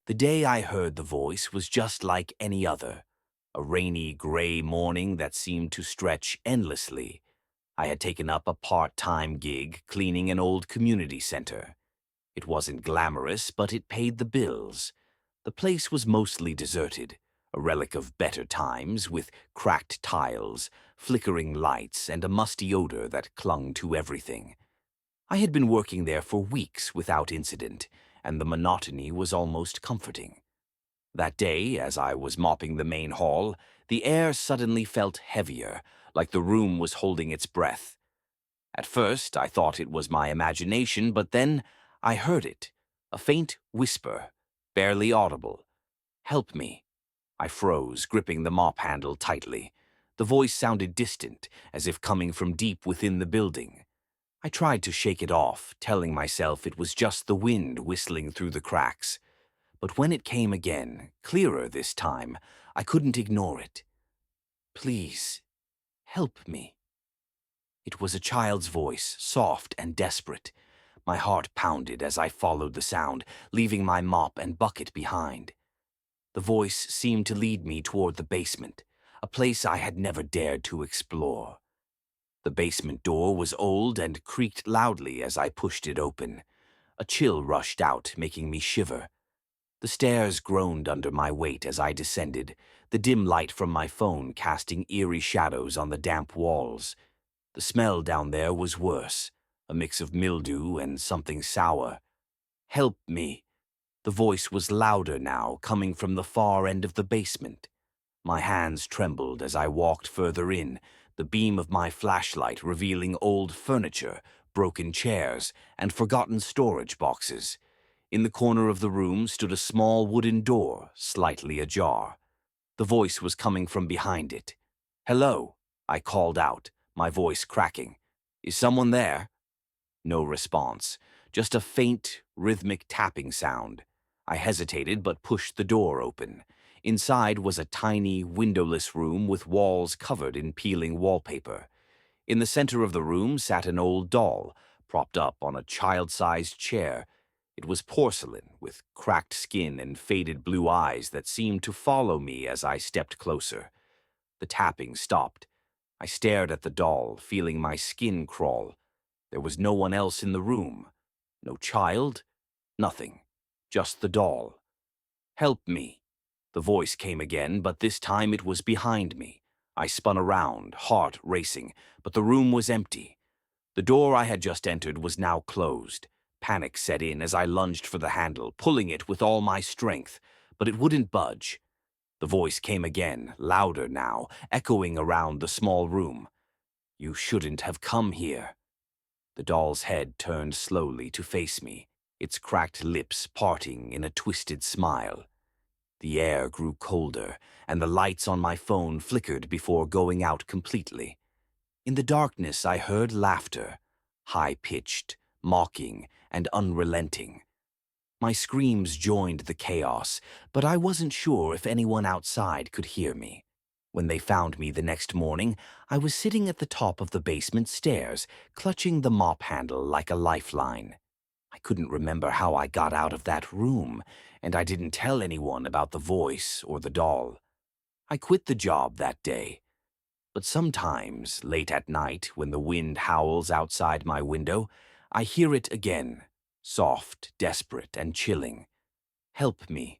The day I heard the voice was just like any other, a rainy gray morning that seemed to stretch endlessly. I had taken up a part-time gig cleaning an old community center. It wasn't glamorous, but it paid the bills. The place was mostly deserted, a relic of better times, with cracked tiles, flickering lights, and a musty odor that clung to everything. I had been working there for weeks without incident, and the monotony was almost comforting. That day, as I was mopping the main hall, the air suddenly felt heavier, like the room was holding its breath. At first, I thought it was my imagination, but then I heard it, a faint whisper, barely audible. "Help me." I froze, gripping the mop handle tightly. The voice sounded distant, as if coming from deep within the building. I tried to shake it off, telling myself it was just the wind whistling through the cracks. But when it came again, clearer this time, I couldn't ignore it. "Please, help me." It was a child's voice, soft and desperate. My heart pounded as I followed the sound, leaving my mop and bucket behind. The voice seemed to lead me toward the basement, a place I had never dared to explore. The basement door was old and creaked loudly as I pushed it open. A chill rushed out, making me shiver. The stairs groaned under my weight as I descended, the dim light from my phone casting eerie shadows on the damp walls. The smell down there was worse, a mix of mildew and something sour. "Help me." The voice was louder now, coming from the far end of the basement. My hands trembled as I walked further in, the beam of my flashlight revealing old furniture, broken chairs, and forgotten storage boxes. In the corner of the room stood a small wooden door, slightly ajar. The voice was coming from behind it. "Hello," I called out, my voice cracking. "Is someone there?" No response, just a faint, rhythmic tapping sound. I hesitated but pushed the door open. Inside was a tiny, windowless room with walls covered in peeling wallpaper. In the center of the room sat an old doll, propped up on a child-sized chair. It was porcelain, with cracked skin and faded blue eyes that seemed to follow me as I stepped closer. The tapping stopped. I stared at the doll, feeling my skin crawl. There was no one else in the room. No child, nothing. Just the doll. "Help me." The voice came again, but this time it was behind me. I spun around, heart racing, but the room was empty. The door I had just entered was now closed. Panic set in as I lunged for the handle, pulling it with all my strength, but it wouldn't budge. The voice came again, louder now, echoing around the small room. "You shouldn't have come here." The doll's head turned slowly to face me, its cracked lips parting in a twisted smile. The air grew colder, and the lights on my phone flickered before going out completely. In the darkness I heard laughter, high-pitched, mocking, and unrelenting. My screams joined the chaos, but I wasn't sure if anyone outside could hear me. When they found me the next morning, I was sitting at the top of the basement stairs, clutching the mop handle like a lifeline. I couldn't remember how I got out of that room, and I didn't tell anyone about the voice or the doll. I quit the job that day. But sometimes, late at night, when the wind howls outside my window, I hear it again, soft, desperate, and chilling. "Help me."